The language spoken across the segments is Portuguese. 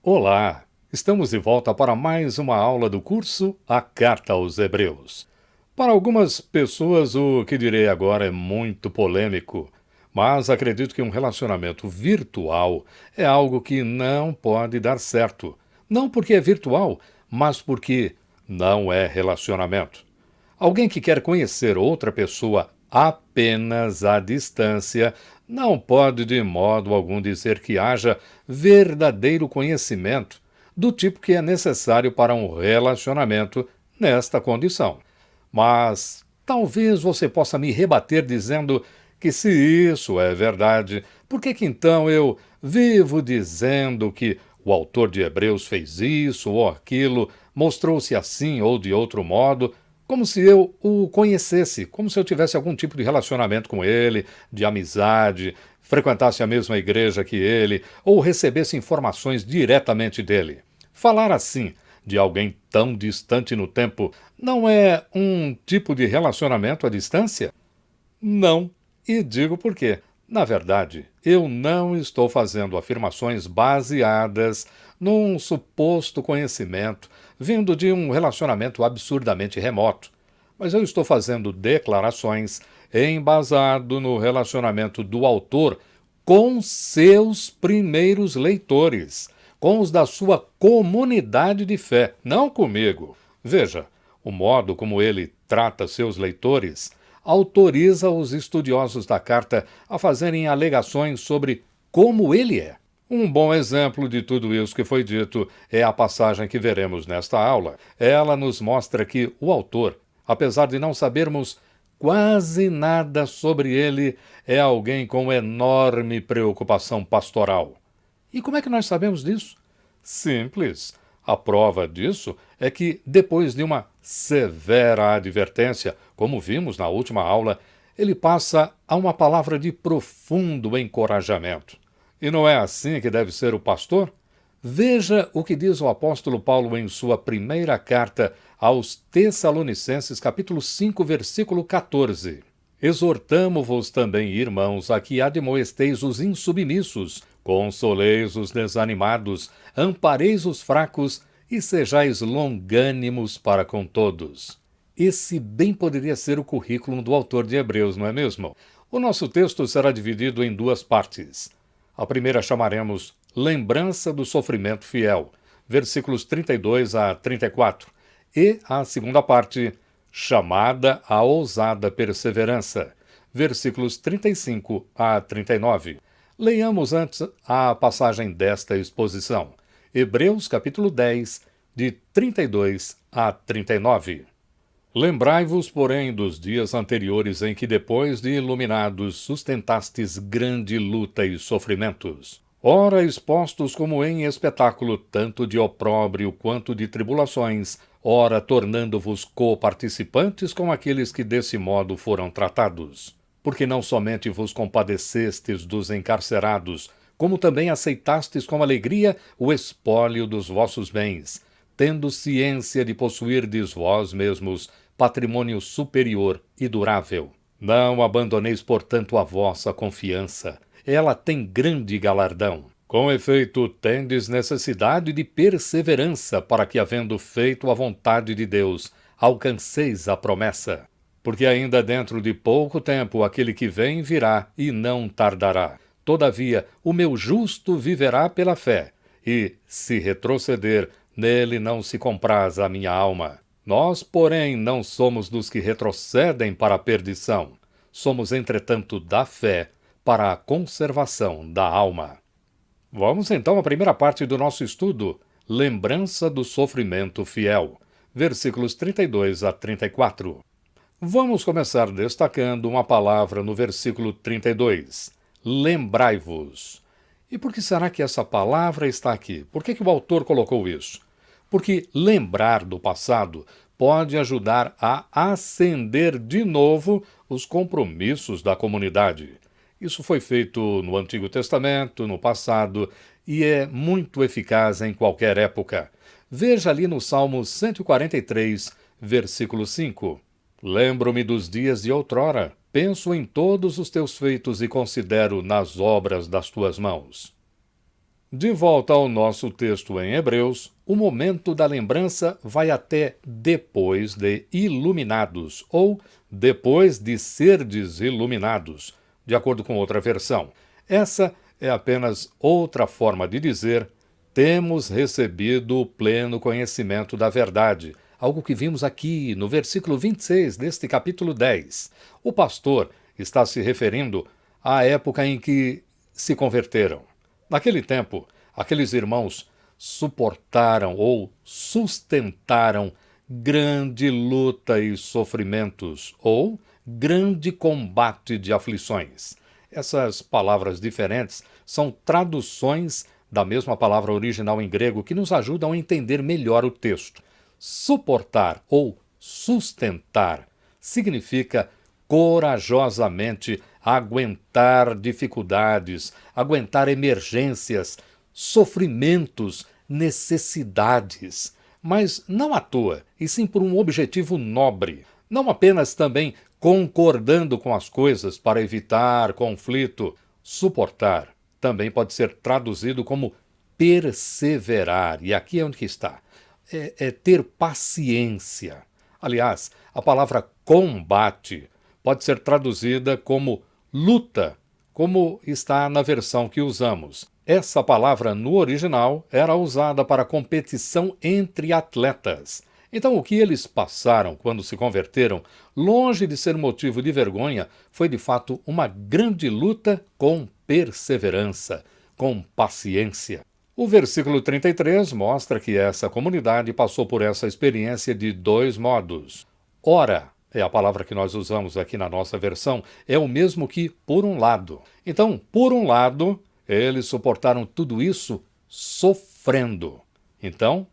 Olá! Estamos de volta para mais uma aula do curso A Carta aos Hebreus. Para algumas pessoas, o que direi agora é muito polêmico, mas acredito que um relacionamento virtual é algo que não pode dar certo. Não porque é virtual, mas porque não é relacionamento. Alguém que quer conhecer outra pessoa apenas à distância não pode de modo algum dizer que haja verdadeiro conhecimento do tipo que é necessário para um relacionamento nesta condição. Mas talvez você possa me rebater dizendo que se isso é verdade, por que que então eu vivo dizendo que o autor de Hebreus fez isso ou aquilo, mostrou-se assim ou de outro modo, como se eu o conhecesse, como se eu tivesse algum tipo de relacionamento com ele, de amizade, frequentasse a mesma igreja que ele, ou recebesse informações diretamente dele. Falar assim de alguém tão distante no tempo não é um tipo de relacionamento à distância? Não. E digo por quê. Na verdade, eu não estou fazendo afirmações baseadas num suposto conhecimento vindo de um relacionamento absurdamente remoto, mas eu estou fazendo declarações embasado no relacionamento do autor com seus primeiros leitores, com os da sua comunidade de fé, não comigo. Veja, o modo como ele trata seus leitores autoriza os estudiosos da carta a fazerem alegações sobre como ele é. Um bom exemplo de tudo isso que foi dito é a passagem que veremos nesta aula. Ela nos mostra que o autor, apesar de não sabermos quase nada sobre ele, é alguém com enorme preocupação pastoral. E como é que nós sabemos disso? Simples. A prova disso é que, depois de uma severa advertência, como vimos na última aula, ele passa a uma palavra de profundo encorajamento. E não é assim que deve ser o pastor? Veja o que diz o apóstolo Paulo em sua primeira carta aos Tessalonicenses, capítulo 5, versículo 14. Exortamo-vos também, irmãos, a que admoesteis os insubmissos, consoleis os desanimados, ampareis os fracos e sejais longânimos para com todos. Esse bem poderia ser o currículo do autor de Hebreus, não é mesmo? O nosso texto será dividido em duas partes. A primeira chamaremos Lembrança do Sofrimento Fiel, versículos 32 a 34, e a segunda parte, Chamada à Ousada Perseverança, versículos 35 a 39. Leiamos antes a passagem desta exposição. Hebreus capítulo 10, de 32 a 39. Lembrai-vos, porém, dos dias anteriores em que, depois de iluminados, sustentastes grande luta e sofrimentos. Ora expostos como em espetáculo, tanto de opróbrio quanto de tribulações, ora tornando-vos coparticipantes com aqueles que desse modo foram tratados. Porque não somente vos compadecestes dos encarcerados, como também aceitastes com alegria o espólio dos vossos bens, tendo ciência de possuirdes vós mesmos patrimônio superior e durável. Não abandoneis, portanto, a vossa confiança. Ela tem grande galardão. Com efeito, tendes necessidade de perseverança, para que, havendo feito a vontade de Deus, alcanceis a promessa. Porque ainda dentro de pouco tempo aquele que vem virá e não tardará. Todavia, o meu justo viverá pela fé, e, se retroceder, nele não se compraz a minha alma. Nós, porém, não somos dos que retrocedem para a perdição. Somos, entretanto, da fé para a conservação da alma. Vamos então à primeira parte do nosso estudo, Lembrança do Sofrimento Fiel, versículos 32 a 34. Vamos começar destacando uma palavra no versículo 32. Lembrai-vos. E por que será que essa palavra está aqui? Por que o autor colocou isso? Porque lembrar do passado pode ajudar a acender de novo os compromissos da comunidade. Isso foi feito no Antigo Testamento, no passado, e é muito eficaz em qualquer época. Veja ali no Salmo 143, versículo 5. Lembro-me dos dias de outrora, penso em todos os teus feitos e considero nas obras das tuas mãos. De volta ao nosso texto em Hebreus, o momento da lembrança vai até depois de iluminados, ou depois de serdes iluminados, de acordo com outra versão. Essa é apenas outra forma de dizer temos recebido o pleno conhecimento da verdade, algo que vimos aqui no versículo 26 deste capítulo 10. O pastor está se referindo à época em que se converteram. Naquele tempo, aqueles irmãos suportaram ou sustentaram grande luta e sofrimentos, ou grande combate de aflições. Essas palavras diferentes são traduções da mesma palavra original em grego que nos ajudam a entender melhor o texto. Suportar ou sustentar significa corajosamente aguentar dificuldades, aguentar emergências, sofrimentos, necessidades, mas não à toa, e sim por um objetivo nobre. Não apenas também concordando com as coisas para evitar conflito. Suportar também pode ser traduzido como perseverar, e aqui é onde que está. É ter paciência. Aliás, a palavra combate pode ser traduzida como luta, como está na versão que usamos. Essa palavra no original era usada para competição entre atletas. Então, o que eles passaram quando se converteram, longe de ser motivo de vergonha, foi de fato uma grande luta com perseverança, com paciência. O versículo 33 mostra que essa comunidade passou por essa experiência de dois modos. Ora, é a palavra que nós usamos aqui na nossa versão, é o mesmo que por um lado. Então, por um lado, eles suportaram tudo isso sofrendo. Então,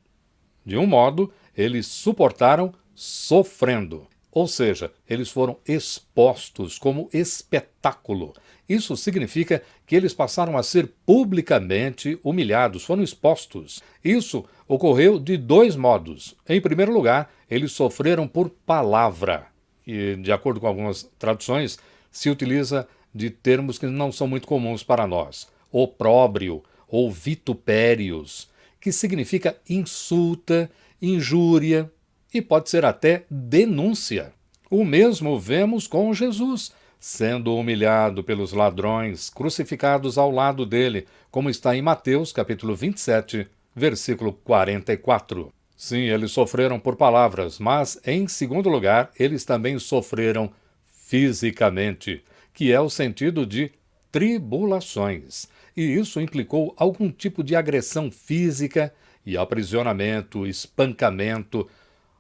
de um modo, eles suportaram sofrendo. Ou seja, eles foram expostos como espetáculo. Isso significa que eles passaram a ser publicamente humilhados, foram expostos. Isso ocorreu de dois modos. Em primeiro lugar, eles sofreram por palavra, que, de acordo com algumas traduções, se utiliza de termos que não são muito comuns para nós. Opróbrio ou vitupérios, que significa insulta, injúria e pode ser até denúncia. O mesmo vemos com Jesus, sendo humilhado pelos ladrões crucificados ao lado dele, como está em Mateus, capítulo 27, versículo 44. Sim, eles sofreram por palavras, mas, em segundo lugar, eles também sofreram fisicamente, que é o sentido de tribulações. E isso implicou algum tipo de agressão física e aprisionamento, espancamento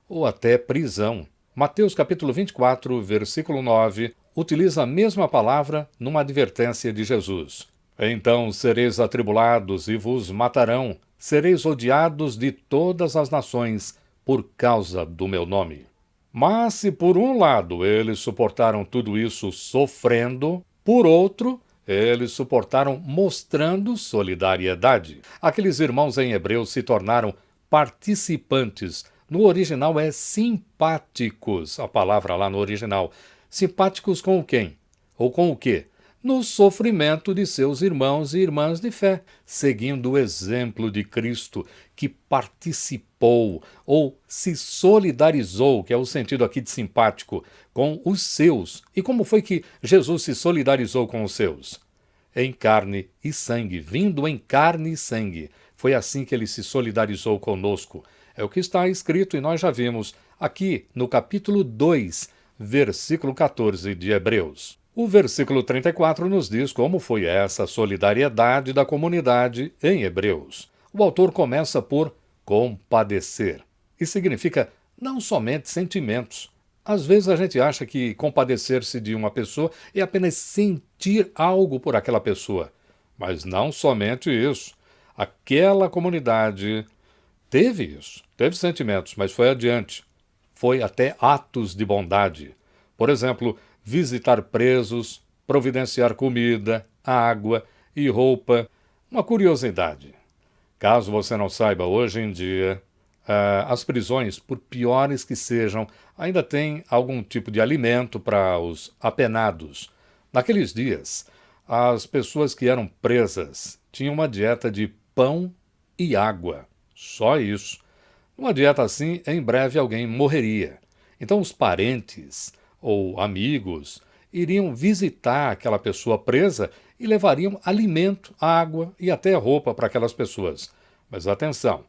ou até prisão. Mateus capítulo 24, versículo 9, utiliza a mesma palavra numa advertência de Jesus. Então sereis atribulados e vos matarão, sereis odiados de todas as nações por causa do meu nome. Mas se por um lado eles suportaram tudo isso sofrendo, por outro, eles suportaram mostrando solidariedade. Aqueles irmãos em Hebreus se tornaram participantes. No original é simpáticos, a palavra lá no original. Simpáticos com quem? Ou com o quê? No sofrimento de seus irmãos e irmãs de fé, seguindo o exemplo de Cristo, que participou ou se solidarizou, que é o sentido aqui de simpático, com os seus. E como foi que Jesus se solidarizou com os seus? Em carne e sangue, vindo em carne e sangue. Foi assim que ele se solidarizou conosco. É o que está escrito e nós já vimos aqui no capítulo 2, versículo 14 de Hebreus. O versículo 34 nos diz como foi essa solidariedade da comunidade em Hebreus. O autor começa por compadecer. E significa não somente sentimentos. Às vezes a gente acha que compadecer-se de uma pessoa é apenas sentir algo por aquela pessoa. Mas não somente isso. Aquela comunidade teve isso, teve sentimentos, mas foi adiante. Foi até atos de bondade. Por exemplo, visitar presos, providenciar comida, água e roupa. Uma curiosidade. Caso você não saiba, hoje em dia, as prisões, por piores que sejam, ainda têm algum tipo de alimento para os apenados. Naqueles dias, as pessoas que eram presas tinham uma dieta de pão e água. Só isso. Numa dieta assim, em breve alguém morreria. Então os parentes ou amigos iriam visitar aquela pessoa presa e levariam alimento, água e até roupa para aquelas pessoas. Mas atenção,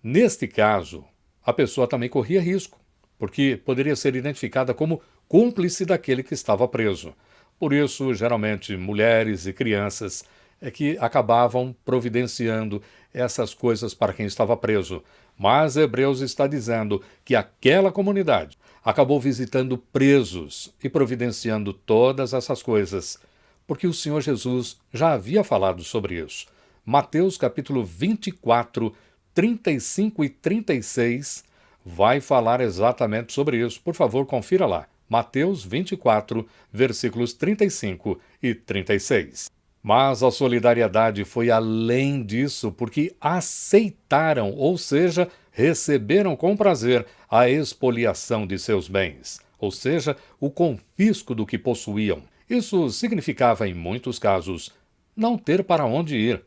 neste caso, a pessoa também corria risco, porque poderia ser identificada como cúmplice daquele que estava preso. Por isso, geralmente, mulheres e crianças é que acabavam providenciando essas coisas para quem estava preso. Mas Hebreus está dizendo que aquela comunidade acabou visitando presos e providenciando todas essas coisas, porque o Senhor Jesus já havia falado sobre isso. Mateus capítulo 24, 35 e 36 vai falar exatamente sobre isso. Por favor, confira lá. Mateus 24, versículos 35 e 36. Mas a solidariedade foi além disso, porque aceitaram, ou seja, receberam com prazer a expoliação de seus bens, ou seja, o confisco do que possuíam. Isso significava, em muitos casos, não ter para onde ir.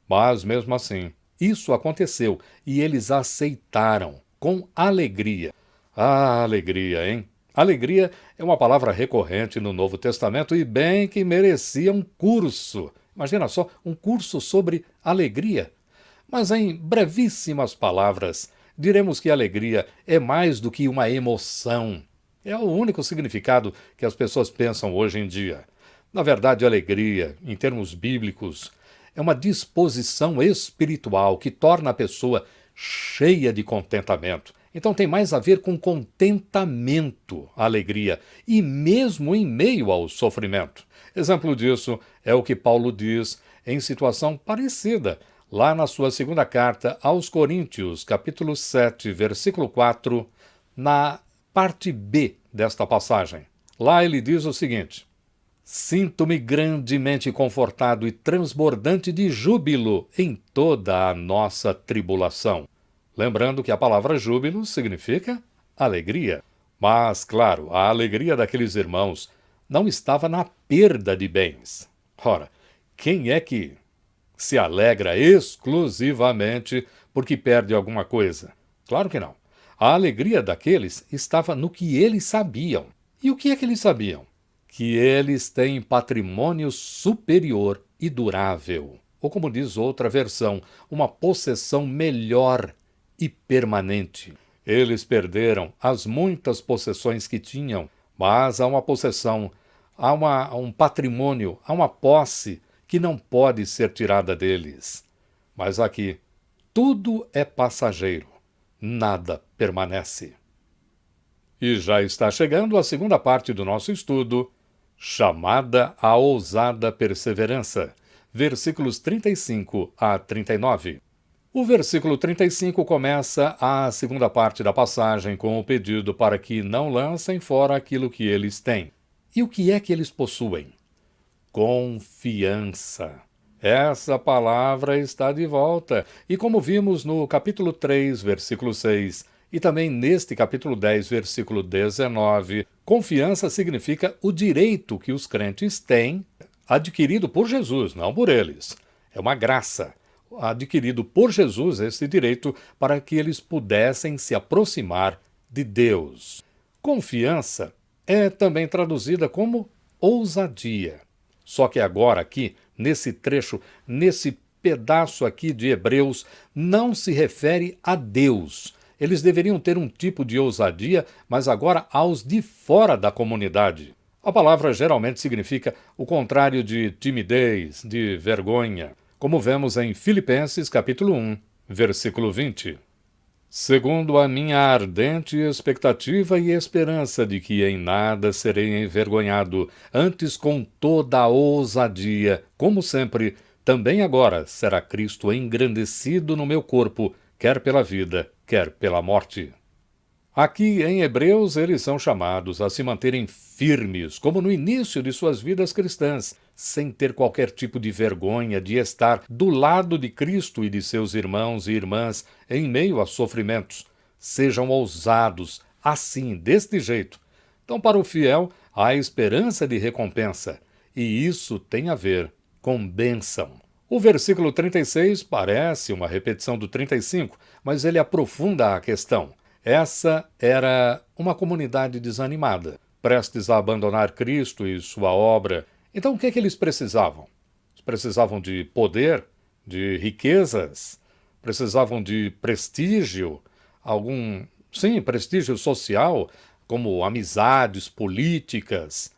Mas, mesmo assim, isso aconteceu e eles aceitaram com alegria. Ah, alegria, hein? Alegria é uma palavra recorrente no Novo Testamento e bem que merecia um curso. Imagina só, um curso sobre alegria. Mas em brevíssimas palavras, diremos que alegria é mais do que uma emoção. É o único significado que as pessoas pensam hoje em dia. Na verdade, alegria, em termos bíblicos, é uma disposição espiritual que torna a pessoa cheia de contentamento. Então tem mais a ver com contentamento, a alegria, e mesmo em meio ao sofrimento. Exemplo disso é o que Paulo diz em situação parecida, lá na sua segunda carta aos Coríntios, capítulo 7, versículo 4, na parte B desta passagem. Lá ele diz o seguinte: sinto-me grandemente confortado e transbordante de júbilo em toda a nossa tribulação. Lembrando que a palavra júbilo significa alegria. Mas, claro, a alegria daqueles irmãos não estava na perda de bens. Ora, quem é que se alegra exclusivamente porque perde alguma coisa? Claro que não. A alegria daqueles estava no que eles sabiam. E o que é que eles sabiam? Que eles têm patrimônio superior e durável. Ou como diz outra versão, uma possessão melhor e permanente. Eles perderam as muitas possessões que tinham, mas há uma possessão, há um patrimônio, há uma posse que não pode ser tirada deles. Mas aqui, tudo é passageiro, nada permanece. E já está chegando a segunda parte do nosso estudo, chamada à ousada perseverança, versículos 35 a 39. O versículo 35 começa a segunda parte da passagem com o pedido para que não lancem fora aquilo que eles têm. E o que é que eles possuem? Confiança. Essa palavra está de volta. E como vimos no capítulo 3, versículo 6, e também neste capítulo 10, versículo 19, confiança significa o direito que os crentes têm, adquirido por Jesus, não por eles. É uma graça. Adquirido por Jesus esse direito para que eles pudessem se aproximar de Deus. Confiança é também traduzida como ousadia. Só que agora aqui, nesse trecho, nesse pedaço aqui de Hebreus, não se refere a Deus. Eles deveriam ter um tipo de ousadia, mas agora aos de fora da comunidade. A palavra geralmente significa o contrário de timidez, de vergonha, como vemos em Filipenses capítulo 1, versículo 20. Segundo a minha ardente expectativa e esperança de que em nada serei envergonhado, antes com toda a ousadia, como sempre, também agora será Cristo engrandecido no meu corpo, quer pela vida, quer pela morte. Aqui em Hebreus, eles são chamados a se manterem firmes, como no início de suas vidas cristãs, sem ter qualquer tipo de vergonha de estar do lado de Cristo e de seus irmãos e irmãs em meio a sofrimentos. Sejam ousados, assim, deste jeito. Então, para o fiel, há esperança de recompensa, e isso tem a ver com bênção. O versículo 36 parece uma repetição do 35, mas ele aprofunda a questão. Essa era uma comunidade desanimada, prestes a abandonar Cristo e sua obra. Então, o que é que eles precisavam? Eles precisavam de poder, de riquezas, precisavam de prestígio, prestígio social, como amizades políticas.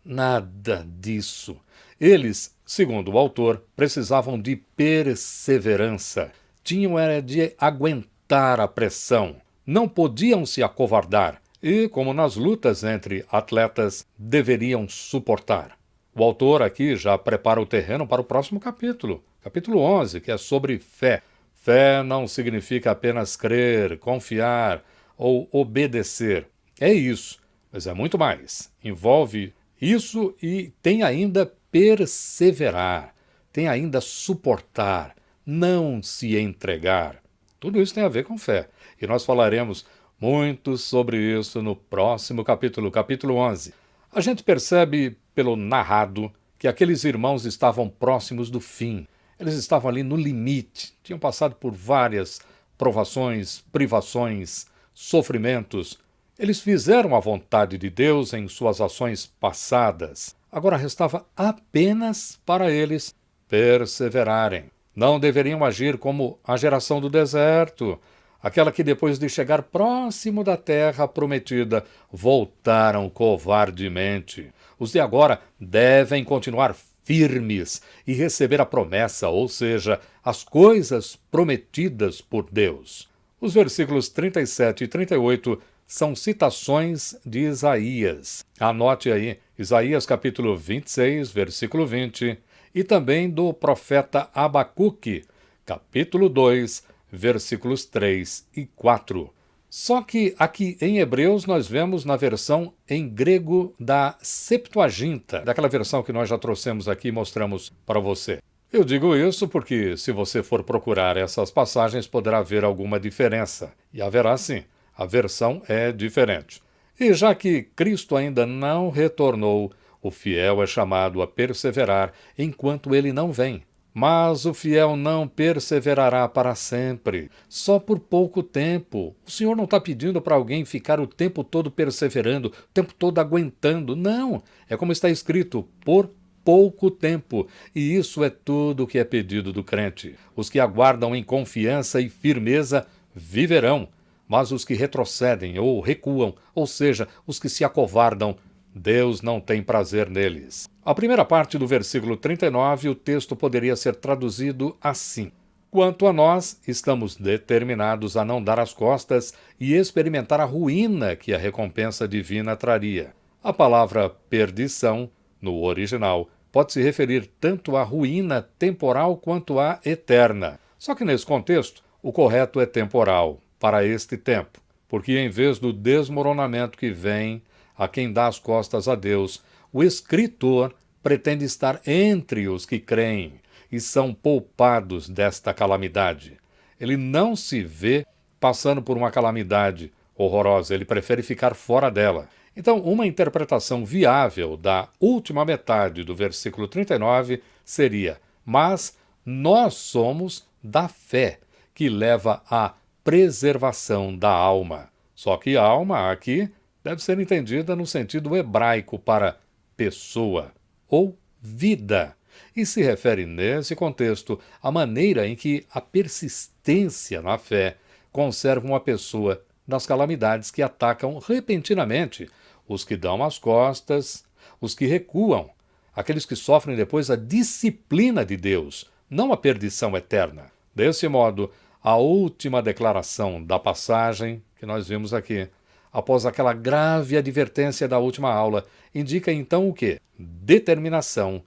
Nada disso. Eles, segundo o autor, precisavam de perseverança. Tinham era de aguentar a pressão. Não podiam se acovardar e, como nas lutas entre atletas, deveriam suportar. O autor aqui já prepara o terreno para o próximo capítulo, capítulo 11, que é sobre fé. Fé não significa apenas crer, confiar ou obedecer. É isso, mas é muito mais. Envolve isso e tem ainda perseverar, tem ainda suportar, não se entregar. Tudo isso tem a ver com fé. E nós falaremos muito sobre isso no próximo capítulo, capítulo 11. A gente percebe pelo narrado que aqueles irmãos estavam próximos do fim. Eles estavam ali no limite, tinham passado por várias provações, privações, sofrimentos. Eles fizeram a vontade de Deus em suas ações passadas. Agora restava apenas para eles perseverarem. Não deveriam agir como a geração do deserto, aquela que depois de chegar próximo da terra prometida, voltaram covardemente. Os de agora devem continuar firmes e receber a promessa, ou seja, as coisas prometidas por Deus. Os versículos 37 e 38 são citações de Isaías. Anote aí, Isaías capítulo 26, versículo 20, e também do profeta Abacuque, capítulo 2, versículos 3 e 4. Só que aqui em Hebreus nós vemos na versão em grego da Septuaginta, daquela versão que nós já trouxemos aqui e mostramos para você. Eu digo isso porque, se você for procurar essas passagens, poderá haver alguma diferença. E haverá sim, a versão é diferente. E já que Cristo ainda não retornou, o fiel é chamado a perseverar enquanto ele não vem. Mas o fiel não perseverará para sempre, só por pouco tempo. O Senhor não está pedindo para alguém ficar o tempo todo perseverando, o tempo todo aguentando. Não, é como está escrito, por pouco tempo. E isso é tudo o que é pedido do crente. Os que aguardam em confiança e firmeza viverão, mas os que retrocedem ou recuam, ou seja, os que se acovardam, Deus não tem prazer neles. A primeira parte do versículo 39, o texto poderia ser traduzido assim: Quanto a nós, estamos determinados a não dar as costas e experimentar a ruína que a recompensa divina traria. A palavra perdição, no original, pode se referir tanto à ruína temporal quanto à eterna. Só que nesse contexto, o correto é temporal, para este tempo, porque em vez do desmoronamento que vem a quem dá as costas a Deus, o escritor pretende estar entre os que creem e são poupados desta calamidade. Ele não se vê passando por uma calamidade horrorosa, ele prefere ficar fora dela. Então, uma interpretação viável da última metade do versículo 39 seria: mas nós somos da fé, que leva à preservação da alma. Só que alma aqui deve ser entendida no sentido hebraico para pessoa ou vida, e se refere nesse contexto à maneira em que a persistência na fé conserva uma pessoa das calamidades que atacam repentinamente os que dão as costas, os que recuam, aqueles que sofrem depois a disciplina de Deus, não a perdição eterna. Desse modo, a última declaração da passagem que nós vimos aqui, após aquela grave advertência da última aula, indica então o quê? Determinação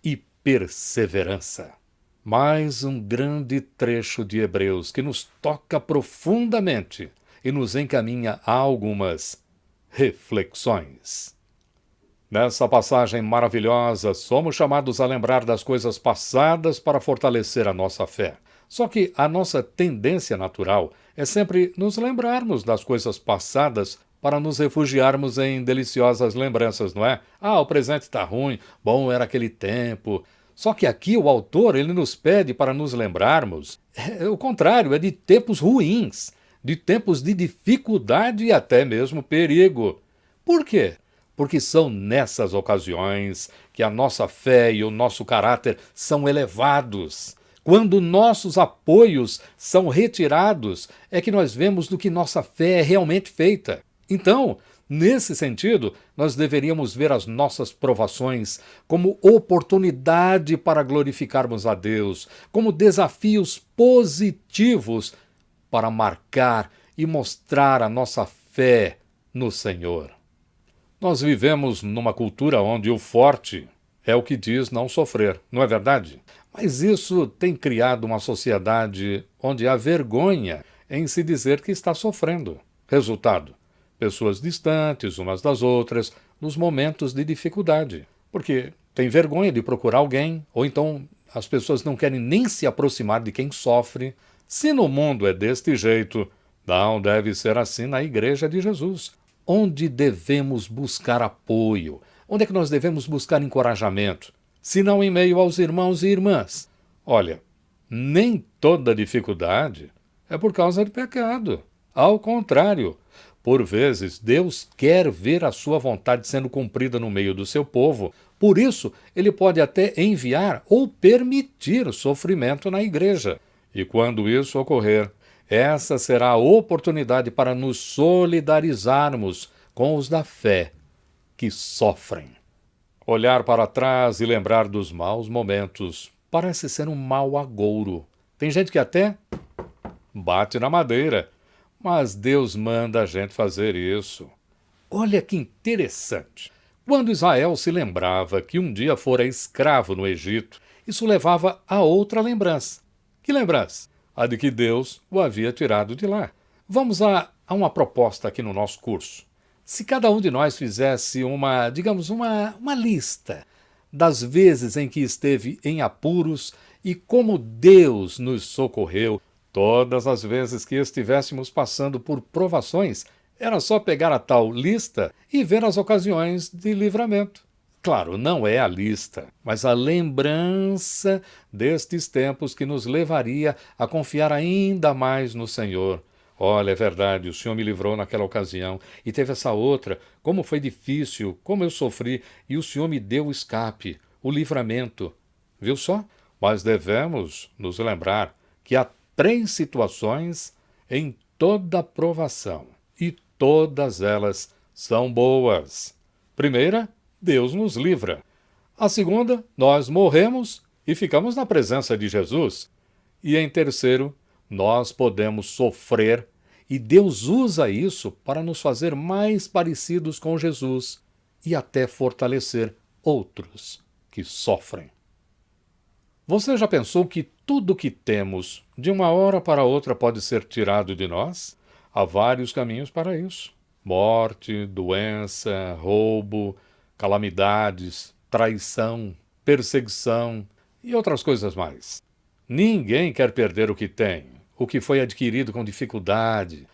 e perseverança. Mais um grande trecho de Hebreus que nos toca profundamente e nos encaminha a algumas reflexões. Nessa passagem maravilhosa, somos chamados a lembrar das coisas passadas para fortalecer a nossa fé. Só que a nossa tendência natural é sempre nos lembrarmos das coisas passadas para nos refugiarmos em deliciosas lembranças, não é? Ah, o presente está ruim, bom era aquele tempo. Só que aqui o autor ele nos pede para nos lembrarmos, o contrário, é de tempos ruins, de tempos de dificuldade e até mesmo perigo. Por quê? Porque são nessas ocasiões que a nossa fé e o nosso caráter são elevados. Quando nossos apoios são retirados, é que nós vemos do que nossa fé é realmente feita. Então, nesse sentido, nós deveríamos ver as nossas provações como oportunidade para glorificarmos a Deus, como desafios positivos para marcar e mostrar a nossa fé no Senhor. Nós vivemos numa cultura onde o forte é o que diz não sofrer, não é verdade? Mas isso tem criado uma sociedade onde há vergonha em se dizer que está sofrendo. Resultado: pessoas distantes umas das outras nos momentos de dificuldade, porque tem vergonha de procurar alguém, ou então as pessoas não querem nem se aproximar de quem sofre. Se no mundo é deste jeito, não deve ser assim na Igreja de Jesus. Onde devemos buscar apoio? Onde é que nós devemos buscar encorajamento? Se não em meio aos irmãos e irmãs. Olha, nem toda dificuldade é por causa de pecado. Ao contrário, por vezes Deus quer ver a sua vontade sendo cumprida no meio do seu povo. Por isso, ele pode até enviar ou permitir sofrimento na igreja. E quando isso ocorrer, essa será a oportunidade para nos solidarizarmos com os da fé que sofrem. Olhar para trás e lembrar dos maus momentos parece ser um mau agouro. Tem gente que até bate na madeira, mas Deus manda a gente fazer isso. Olha que interessante. Quando Israel se lembrava que um dia fora escravo no Egito, isso levava a outra lembrança. Que lembrança? A de que Deus o havia tirado de lá. Vamos a uma proposta aqui no nosso curso. Se cada um de nós fizesse uma lista das vezes em que esteve em apuros e como Deus nos socorreu, todas as vezes que estivéssemos passando por provações, era só pegar a tal lista e ver as ocasiões de livramento. Claro, não é a lista, mas a lembrança destes tempos que nos levaria a confiar ainda mais no Senhor. Olha, é verdade, o Senhor me livrou naquela ocasião, e teve essa outra, como foi difícil, como eu sofri, e o Senhor me deu o escape, o livramento. Viu só? Mas devemos nos lembrar que há 3 situações em toda provação, e todas elas são boas. Primeira, Deus nos livra. A segunda, nós morremos e ficamos na presença de Jesus. E em terceiro, nós podemos sofrer e Deus usa isso para nos fazer mais parecidos com Jesus e até fortalecer outros que sofrem. Você já pensou que tudo o que temos, de uma hora para outra, pode ser tirado de nós? Há vários caminhos para isso. Morte, doença, roubo, calamidades, traição, perseguição e outras coisas mais. Ninguém quer perder o que tem, o que foi adquirido com dificuldade,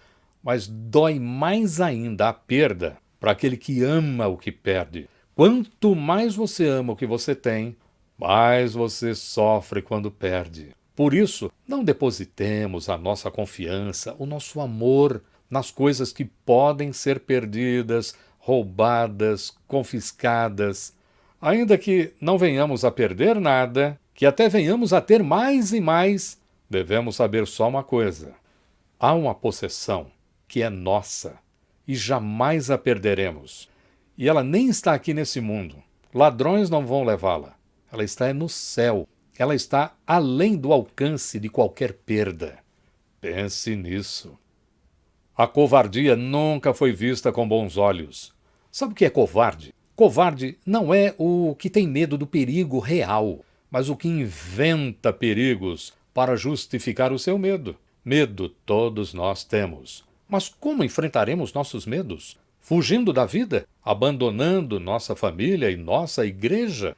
mas dói mais ainda a perda para aquele que ama o que perde. Quanto mais você ama o que você tem, mais você sofre quando perde. Por isso, não depositemos a nossa confiança, o nosso amor nas coisas que podem ser perdidas, roubadas, confiscadas. Ainda que não venhamos a perder nada, que até venhamos a ter mais e mais, devemos saber só uma coisa: há uma possessão que é nossa e jamais a perderemos. E ela nem está aqui nesse mundo. Ladrões não vão levá-la. Ela está no céu. Ela está além do alcance de qualquer perda. Pense nisso. A covardia nunca foi vista com bons olhos. Sabe o que é covarde? Covarde não é o que tem medo do perigo real, mas o que inventa perigos para justificar o seu medo. Medo todos nós temos. Mas como enfrentaremos nossos medos? Fugindo da vida? Abandonando nossa família e nossa igreja?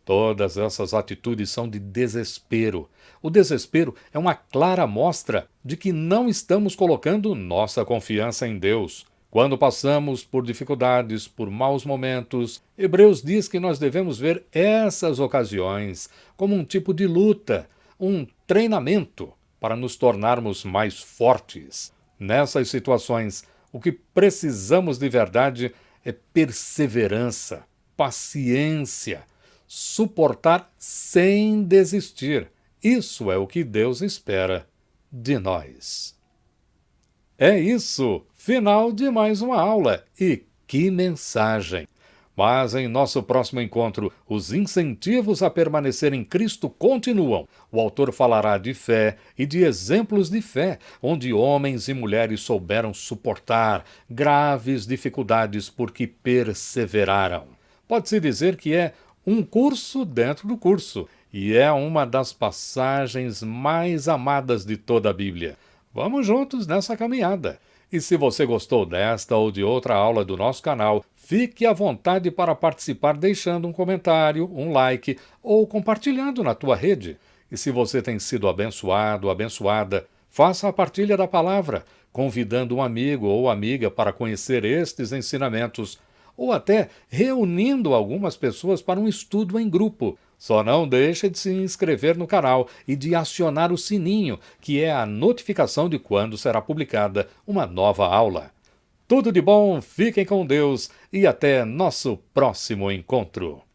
Todas essas atitudes são de desespero. O desespero é uma clara mostra de que não estamos colocando nossa confiança em Deus. Quando passamos por dificuldades, por maus momentos, Hebreus diz que nós devemos ver essas ocasiões como um tipo de luta, um treinamento para nos tornarmos mais fortes. Nessas situações, o que precisamos de verdade é perseverança, paciência, suportar sem desistir. Isso é o que Deus espera de nós. É isso! Final de mais uma aula. E que mensagem! Mas em nosso próximo encontro, os incentivos a permanecer em Cristo continuam. O autor falará de fé e de exemplos de fé, onde homens e mulheres souberam suportar graves dificuldades porque perseveraram. Pode-se dizer que é um curso dentro do curso, e é uma das passagens mais amadas de toda a Bíblia. Vamos juntos nessa caminhada. E se você gostou desta ou de outra aula do nosso canal, fique à vontade para participar deixando um comentário, um like ou compartilhando na tua rede. E se você tem sido abençoado, abençoada, faça a partilha da palavra, convidando um amigo ou amiga para conhecer estes ensinamentos, ou até reunindo algumas pessoas para um estudo em grupo. Só não deixe de se inscrever no canal e de acionar o sininho, que é a notificação de quando será publicada uma nova aula. Tudo de bom, fiquem com Deus e até nosso próximo encontro.